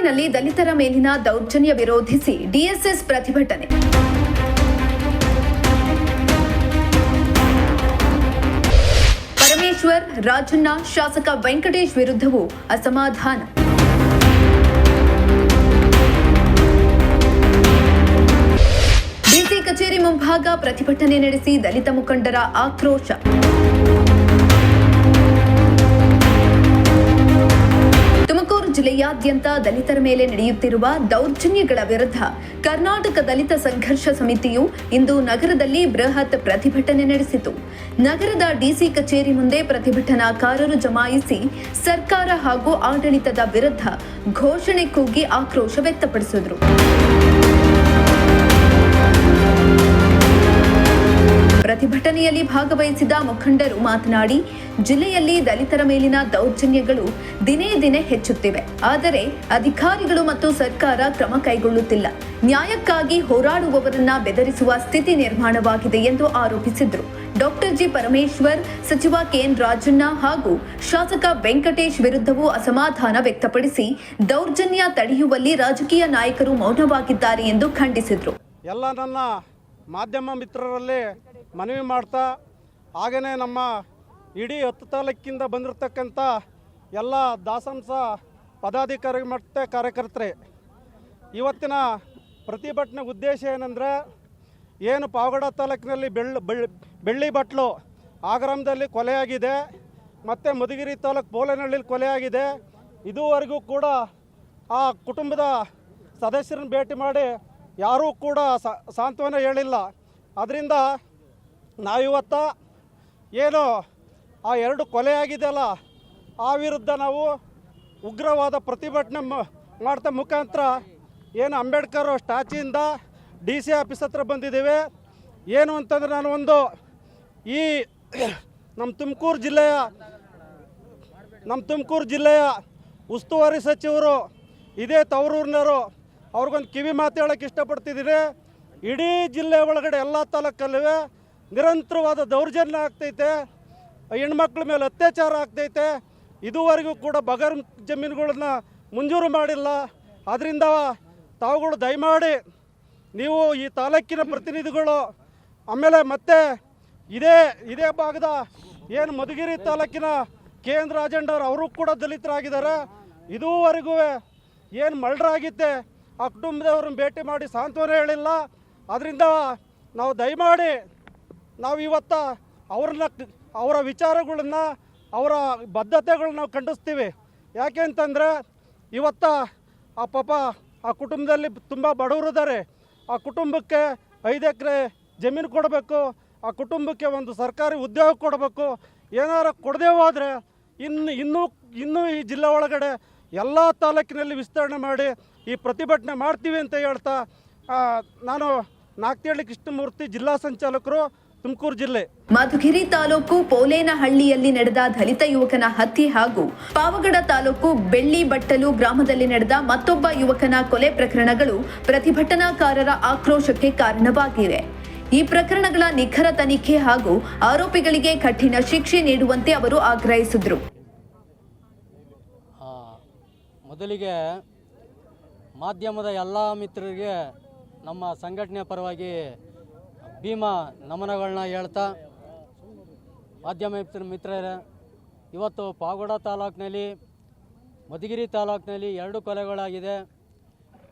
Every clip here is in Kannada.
ತುಮಕೂರಿನಲ್ಲಿ ದಲಿತರ ಮೇಲಿನ ದೌರ್ಜನ್ಯ ವಿರೋಧಿಸಿ ಡಿಎಸ್ಎಸ್ ಪ್ರತಿಭಟನೆ. ಪರಮೇಶ್ವರ್, ರಾಜಣ್ಣ, ಶಾಸಕ ವೆಂಕಟೇಶ್ ವಿರುದ್ಧವೂ ಅಸಮಾಧಾನ. ಡಿಸಿ ಕಚೇರಿ ಮುಂಭಾಗ ಪ್ರತಿಭಟನೆ ನಡೆಸಿ ದಲಿತ ಮುಖಂಡರ ಆಕ್ರೋಶ. ತುಮಕೂರು ಜಿಲ್ಲೆಯಾದ್ಯಂತ ದಲಿತರ ಮೇಲೆ ನಡೆಯುತ್ತಿರುವ ದೌರ್ಜನ್ಯಗಳ ವಿರುದ್ಧ ಕರ್ನಾಟಕ ದಲಿತ ಸಂಘರ್ಷ ಸಮಿತಿಯು ಇಂದು ನಗರದಲ್ಲಿ ಬೃಹತ್ ಪ್ರತಿಭಟನೆ ನಡೆಸಿತು. ನಗರದ ಡಿಸಿ ಕಚೇರಿ ಮುಂದೆ ಪ್ರತಿಭಟನಾಕಾರರು ಜಮಾಯಿಸಿ ಸರ್ಕಾರ ಹಾಗೂ ಆಡಳಿತದ ವಿರುದ್ಧ ಘೋಷಣೆ ಕೂಗಿ ಆಕ್ರೋಶ ವ್ಯಕ್ತಪಡಿಸಿದರು. ಪ್ರತಿಭಟನೆಯಲ್ಲಿ ಭಾಗವಹಿಸಿದ ಮುಖಂಡರು ಮಾತನಾಡಿ, ಜಿಲ್ಲೆಯಲ್ಲಿ ದಲಿತರ ಮೇಲಿನ ದೌರ್ಜನ್ಯಗಳು ದಿನೇ ದಿನೇ ಹೆಚ್ಚುತ್ತಿವೆ. ಆದರೆ ಅಧಿಕಾರಿಗಳು ಮತ್ತು ಸರ್ಕಾರ ಕ್ರಮ ಕೈಗೊಳ್ಳುತ್ತಿಲ್ಲ. ನ್ಯಾಯಕ್ಕಾಗಿ ಹೋರಾಡುವವರನ್ನ ಬೆದರಿಸುವ ಸ್ಥಿತಿ ನಿರ್ಮಾಣವಾಗಿದೆ ಎಂದು ಆರೋಪಿಸಿದರು. ಡಾಕ್ಟರ್ ಜಿ ಪರಮೇಶ್ವರ್, ಸಚಿವ ಕೆಎನ್ ರಾಜಣ್ಣ ಹಾಗೂ ಶಾಸಕ ವೆಂಕಟೇಶ್ ವಿರುದ್ಧವೂ ಅಸಮಾಧಾನ ವ್ಯಕ್ತಪಡಿಸಿ ದೌರ್ಜನ್ಯ ತಡೆಯುವಲ್ಲಿ ರಾಜಕೀಯ ನಾಯಕರು ಮೌನವಾಗಿದ್ದಾರೆ ಎಂದು ಖಂಡಿಸಿದರು. ಎಲ್ಲ ನನ್ನ ಮಾಧ್ಯಮ ಮಿತ್ರರಲ್ಲಿ ಮನವಿ ಮಾಡ್ತಾ, ಹಾಗೆಯೇ ನಮ್ಮ ಇಡೀ 10 ತಾಲೂಕಿಂದ ಬಂದಿರತಕ್ಕಂಥ ಎಲ್ಲ ದಾಸಂಸ ಪದಾಧಿಕಾರಿ ಮತ್ತು ಕಾರ್ಯಕರ್ತರೆ, ಇವತ್ತಿನ ಪ್ರತಿಭಟನೆ ಉದ್ದೇಶ ಏನಂದರೆ, ಏನು ಪಾವಗಡ ತಾಲೂಕಿನಲ್ಲಿ ಬೆಳ್ಳಿ ಬಟ್ಲು ಆ ಗ್ರಾಮದಲ್ಲಿ ಕೊಲೆಯಾಗಿದೆ, ಮತ್ತು ಮಧುಗಿರಿ ತಾಲೂಕು ಬೋಲೆನಹಳ್ಳಿಲಿ ಕೊಲೆಯಾಗಿದೆ. ಇದುವರೆಗೂ ಕೂಡ ಆ ಕುಟುಂಬದ ಸದಸ್ಯರನ್ನು ಭೇಟಿ ಮಾಡಿ ಯಾರೂ ಕೂಡ ಸಾಂತ್ವನ ಹೇಳಿಲ್ಲ. ಅದರಿಂದ ನಾವಿವತ್ತ ಏನು ಆ 2 ಕೊಲೆಯಾಗಿದೆಯಲ್ಲ, ಆ ವಿರುದ್ಧ ನಾವು ಉಗ್ರವಾದ ಪ್ರತಿಭಟನೆ ಮಾಡ್ತಾ ಮುಖಾಂತರ ಏನು ಅಂಬೇಡ್ಕರ್ ಸ್ಟ್ಯಾಚ್ಯೂಯಿಂದ DC ಆಫೀಸ್ ಹತ್ರ ಬಂದಿದ್ದೇವೆ. ಏನು ಅಂತಂದರೆ, ನಾನು ಒಂದು ಈ ನಮ್ಮ ತುಮಕೂರು ಜಿಲ್ಲೆಯ ಉಸ್ತುವಾರಿ ಸಚಿವರು, ಇದೇ ತವರೂರಿನವರು, ಅವ್ರಿಗೊಂದು ಕಿವಿ ಮಾತು ಹೇಳೋಕ್ಕೆ ಇಷ್ಟಪಡ್ತಿದ್ದೀನಿ. ಇಡೀ ಜಿಲ್ಲೆ ಒಳಗಡೆ ಎಲ್ಲ ತಾಲೂಕಲ್ಲಿವೆ ನಿರಂತರವಾದ ದೌರ್ಜನ್ಯ ಆಗ್ತೈತೆ, ಹೆಣ್ಮಕ್ಳ ಮೇಲೆ ಅತ್ಯಾಚಾರ ಆಗ್ತೈತೆ. ಇದುವರೆಗೂ ಕೂಡ ಬಗರ್ ಜಮೀನುಗಳನ್ನ ಮಂಜೂರು ಮಾಡಿಲ್ಲ. ಆದ್ದರಿಂದ ತಾವುಗಳು ದಯಮಾಡಿ ನೀವು ಈ ತಾಲೂಕಿನ ಪ್ರತಿನಿಧಿಗಳು, ಆಮೇಲೆ ಮತ್ತೆ ಇದೇ ಭಾಗದ ಏನು ಮಧುಗಿರಿ ತಾಲೂಕಿನ ಕೆಎನ್ ರಾಜಣ್ಣವ್ರು, ಅವರು ಕೂಡ ದಲಿತರಾಗಿದ್ದಾರೆ. ಇದುವರೆಗೂ ಏನು ಮರ್ಡರ್ ಆ ಕುಟುಂಬದವ್ರನ್ನ ಭೇಟಿ ಮಾಡಿ ಸಾಂತ್ವನ ಹೇಳಿಲ್ಲ. ಅದರಿಂದ ನಾವು ದಯಮಾಡಿ ನಾವು ಇವತ್ತು ಅವರ ವಿಚಾರಗಳನ್ನ, ಅವರ ಬದ್ಧತೆಗಳನ್ನ ನಾವು ಖಂಡಿಸ್ತೀವಿ. ಯಾಕೆ ಅಂತಂದರೆ, ಇವತ್ತು ಆ ಕುಟುಂಬದಲ್ಲಿ ತುಂಬ ಬಡವರಿದ್ದಾರೆ. ಆ ಕುಟುಂಬಕ್ಕೆ 5 ಎಕರೆ ಜಮೀನು ಕೊಡಬೇಕು, ಆ ಕುಟುಂಬಕ್ಕೆ ಒಂದು ಸರ್ಕಾರಿ ಉದ್ಯೋಗ ಕೊಡಬೇಕು. ಏನಾರು ಕೊಡದೇ ಹೋದರೆ ಇನ್ನೂ ಈ ಜಿಲ್ಲೆ ಒಳಗಡೆ ಎಲ್ಲ ತಾಲೂಕಿನಲ್ಲಿ ವಿಸ್ತರಣೆ ಮಾಡಿ ಈ ಪ್ರತಿಭಟನೆ ಮಾಡ್ತೀವಿ ಅಂತ ಹೇಳ್ತಾ, ನಾನು ನಾಗ್ತಿಹಳ್ಳಿ ಕೃಷ್ಣಮೂರ್ತಿ, ಜಿಲ್ಲಾ ಸಂಚಾಲಕರು, ತುಮಕೂರು ಜಿಲ್ಲೆ. ಮಧುಗಿರಿ ತಾಲೂಕು ಪೋಲೇನಹಳ್ಳಿಯಲ್ಲಿ ನಡೆದ ದಲಿತ ಯುವಕನ ಹತ್ಯೆ ಹಾಗೂ ಪಾವಗಡ ತಾಲೂಕು ಬೆಳ್ಳಿಬಟ್ಟಲು ಗ್ರಾಮದಲ್ಲಿ ನಡೆದ ಮತ್ತೊಬ್ಬ ಯುವಕನ ಕೊಲೆ ಪ್ರಕರಣಗಳು ಪ್ರತಿಭಟನಾಕಾರರ ಆಕ್ರೋಶಕ್ಕೆ ಕಾರಣವಾಗಿವೆ. ಈ ಪ್ರಕರಣಗಳ ನಿಖರ ತನಿಖೆ ಹಾಗೂ ಆರೋಪಿಗಳಿಗೆ ಕಠಿಣ ಶಿಕ್ಷೆ ನೀಡುವಂತೆ ಅವರು ಆಗ್ರಹಿಸಿದರು. ಮೊದಲಿಗೆ ಮಾಧ್ಯಮದ ಎಲ್ಲ ಮಿತ್ರರಿಗೆ ನಮ್ಮ ಸಂಘಟನೆ ಪರವಾಗಿ ಭೀಮಾ ನಮನಗಳನ್ನ ಹೇಳ್ತಾ, ಮಾಧ್ಯಮ ಮಿತ್ರರೇ, ಇವತ್ತು ಪಾವಗಡ ತಾಲೂಕಿನಲ್ಲಿ, ಮಧುಗಿರಿ ತಾಲೂಕಿನಲ್ಲಿ 2 ಕೊಲೆಗಳಾಗಿದೆ.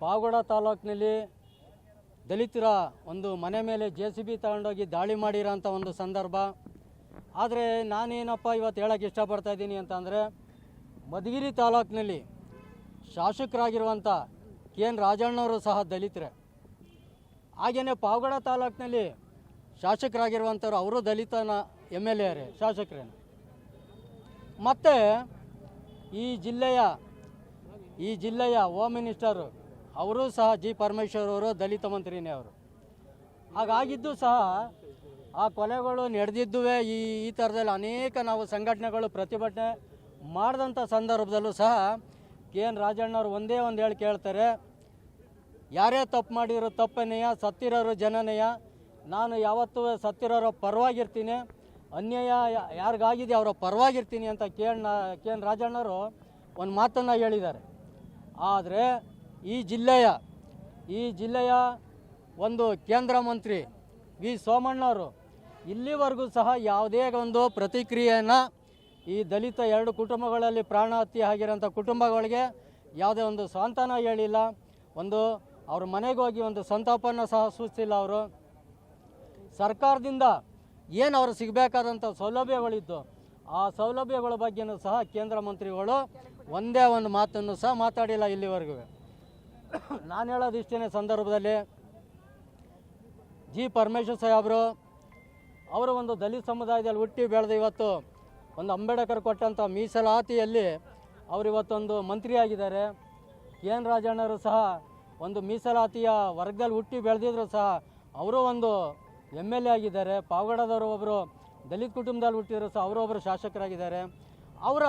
ಪಾವಗಡ ತಾಲೂಕಿನಲ್ಲಿ ದಲಿತರ ಒಂದು ಮನೆ ಮೇಲೆ JCB ತಗೊಂಡೋಗಿ ದಾಳಿ ಮಾಡಿರೋಂಥ ಒಂದು ಸಂದರ್ಭ. ಆದರೆ ನಾನೇನಪ್ಪ ಇವತ್ತು ಹೇಳೋಕ್ಕೆ ಇಷ್ಟಪಡ್ತಾಯಿದ್ದೀನಿ ಅಂತಂದರೆ, ಮಧುಗಿರಿ ತಾಲೂಕಿನಲ್ಲಿ ಶಾಸಕರಾಗಿರುವಂಥ ಕೆಎನ್ ರಾಜಣ್ಣವರು ಸಹ ದಲಿತರೇ. ಹಾಗೆಯೇ ಪಾವಗಡ ತಾಲೂಕಿನಲ್ಲಿ ಶಾಸಕರಾಗಿರುವಂಥವ್ರು, ಅವರು ದಲಿತನ MLA ಶಾಸಕರೇನು. ಮತ್ತು ಈ ಜಿಲ್ಲೆಯ ಹೋಮ್ ಮಿನಿಸ್ಟರು ಅವರು ಸಹ ಜಿ ಪರಮೇಶ್ವರ್ ಅವರು ದಲಿತ ಮಂತ್ರಿನೇ ಅವರು. ಹಾಗಾಗಿದ್ದು ಸಹ ಆ ಕೊಲೆಗಳು ನಡೆದಿದ್ದುವೆ. ಈ ಥರದಲ್ಲಿ ಅನೇಕ ನಾವು ಸಂಘಟನೆಗಳು ಪ್ರತಿಭಟನೆ ಮಾಡಿದಂಥ ಸಂದರ್ಭದಲ್ಲೂ ಸಹ ಕೆಎನ್ ರಾಜಣ್ಣವ್ರು ಒಂದೇ ಒಂದು ಹೇಳಿ ಕೇಳ್ತಾರೆ, ಯಾರೇ ತಪ್ಪು ಮಾಡಿರೋ ತಪ್ಪನೆಯ, ಸತ್ತಿರೋರು ಜನನೆಯ, ನಾನು ಯಾವತ್ತೂ ಸತ್ತಿರೋರ ಪರವಾಗಿರ್ತೀನಿ, ಅನ್ಯಾಯ ಯಾರಿಗಾಗಿದೆ ಅವರ ಪರವಾಗಿರ್ತೀನಿ ಅಂತ ಕೆ ಎನ್ ರಾಜಣ್ಣವರು ಒಂದು ಮಾತನ್ನು ಹೇಳಿದ್ದಾರೆ. ಆದರೆ ಈ ಜಿಲ್ಲೆಯ ಒಂದು ಕೇಂದ್ರ ಮಂತ್ರಿ ವಿ ಸೋಮಣ್ಣವರು ಇಲ್ಲಿವರೆಗೂ ಸಹ ಯಾವುದೇ ಒಂದು ಪ್ರತಿಕ್ರಿಯೆಯನ್ನು ಈ ದಲಿತ 2 ಕುಟುಂಬಗಳಲ್ಲಿ ಪ್ರಾಣಹತ್ಯೆ ಆಗಿರೋಂಥ ಕುಟುಂಬಗಳಿಗೆ ಯಾವುದೇ ಒಂದು ಸಾಂತ್ವನ ಹೇಳಿಲ್ಲ, ಒಂದು ಅವ್ರ ಮನೆಗೆ ಹೋಗಿ ಒಂದು ಸಂತಾಪವನ್ನು ಸಹ ಸೂಚಿಸಿಲ್ಲ. ಅವರು ಸರ್ಕಾರದಿಂದ ಏನು ಅವ್ರು ಸಿಗಬೇಕಾದಂಥ ಸೌಲಭ್ಯಗಳಿದ್ದು ಆ ಸೌಲಭ್ಯಗಳ ಬಗ್ಗೆಯೂ ಸಹ ಕೇಂದ್ರ ಮಂತ್ರಿಗಳು ಒಂದೇ ಒಂದು ಮಾತನ್ನು ಸಹ ಮಾತಾಡಿಲ್ಲ ಇಲ್ಲಿವರೆಗೂ. ನಾನು ಹೇಳೋದು ಇಷ್ಟೇ ಸಂದರ್ಭದಲ್ಲಿ, ಜಿ ಪರಮೇಶ್ವರ್ ಸಾಹೇಬರು ಅವರು ಒಂದು ದಲಿತ ಸಮುದಾಯದಲ್ಲಿ ಹುಟ್ಟಿ ಬೆಳೆದು ಇವತ್ತು ಒಂದು ಅಂಬೇಡ್ಕರ್ ಕೊಟ್ಟಂಥ ಮೀಸಲಾತಿಯಲ್ಲಿ ಅವರು ಇವತ್ತೊಂದು ಮಂತ್ರಿಯಾಗಿದ್ದಾರೆ. ಕೆ ಎನ್ ರಾಜಣ್ಣವರು ಸಹ ಒಂದು ಮೀಸಲಾತಿಯ ವರ್ಗದಲ್ಲಿ ಹುಟ್ಟಿ ಬೆಳೆದಿದ್ರು ಸಹ ಅವರು ಒಂದು MLA ಆಗಿದ್ದಾರೆ. ಪಾವಗಡದವರು ಒಬ್ಬರು ದಲಿತ ಕುಟುಂಬದಲ್ಲಿ ಹುಟ್ಟಿದ್ರು ಸಹ ಅವರೊಬ್ಬರು ಶಾಸಕರಾಗಿದ್ದಾರೆ. ಅವರ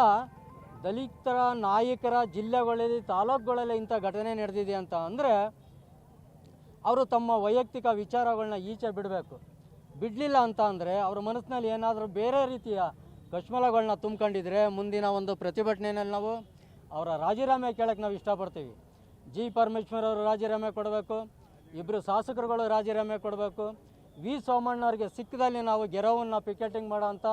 ದಲಿತರ ನಾಯಕರ ಜಿಲ್ಲೆಗಳಲ್ಲಿ ತಾಲೂಕುಗಳಲ್ಲಿ ಇಂಥ ಘಟನೆ ನಡೆದಿದೆ ಅಂತ ಅಂದರೆ ಅವರು ತಮ್ಮ ವೈಯಕ್ತಿಕ ವಿಚಾರಗಳನ್ನ ಈಚೆ ಬಿಡಬೇಕು. ಬಿಡಲಿಲ್ಲ ಅಂತ ಅಂದರೆ ಅವ್ರ ಮನಸ್ಸಿನಲ್ಲಿ ಏನಾದರೂ ಬೇರೆ ರೀತಿಯ ಕಶ್ಮಲಗಳನ್ನ ತುಂಬ್ಕೊಂಡಿದ್ರೆ ಮುಂದಿನ ಒಂದು ಪ್ರತಿಭಟನೆಯಲ್ಲಿ ನಾವು ಅವರ ರಾಜೀನಾಮೆ ಕೇಳಕ್ಕೆ ನಾವು ಇಷ್ಟಪಡ್ತೀವಿ. ಜಿ ಪರಮೇಶ್ವರ್ ಅವರು ರಾಜೀನಾಮೆ ಕೊಡಬೇಕು, 2 ಶಾಸಕರುಗಳು ರಾಜೀನಾಮೆ ಕೊಡಬೇಕು. ವಿ ಸೋಮಣ್ಣವ್ರಿಗೆ ಸಿಕ್ಕದಲ್ಲಿ ನಾವು ಗೆರವನ್ನು ಪಿಕೆಟಿಂಗ್ ಮಾಡೋಂಥ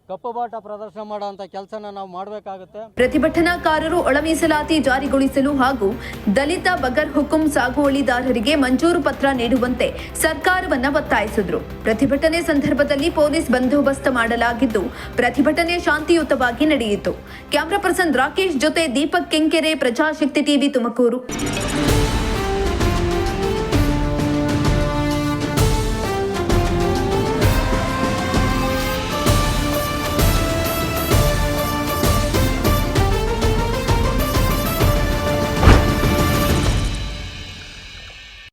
ಕಪ್ಪುಬಾಟ ಪ್ರದರ್ಶನ ಮಾಡೋಂಥ ಕೆಲಸನ ನಾವು ಮಾಡಬೇಕಾಗುತ್ತೆ. ಪ್ರತಿಭಟನಾಕಾರರು ಒಳ ಮೀಸಲಾತಿ ಜಾರಿಗೊಳಿಸಲು ಹಾಗೂ ದಲಿತ ಬಗರ್ ಹುಕುಂ ಸಾಗುವಳಿದಾರರಿಗೆ ಮಂಜೂರು ಪತ್ರ ನೀಡುವಂತೆ ಸರ್ಕಾರವನ್ನ ಒತ್ತಾಯಿಸಿದ್ರು. ಪ್ರತಿಭಟನೆ ಸಂದರ್ಭದಲ್ಲಿ ಪೊಲೀಸ್ ಬಂದೋಬಸ್ತ್ ಮಾಡಲಾಗಿದ್ದು ಪ್ರತಿಭಟನೆ ಶಾಂತಿಯುತವಾಗಿ ನಡೆಯಿತು. ಕ್ಯಾಮರಾ ಪರ್ಸನ್ ರಾಕೇಶ್ ಜೊತೆ ದೀಪಕ್ ಕೆಂಕೆರೆ, ಪ್ರಜಾಶಕ್ತಿ ಟಿವಿ, ತುಮಕೂರು.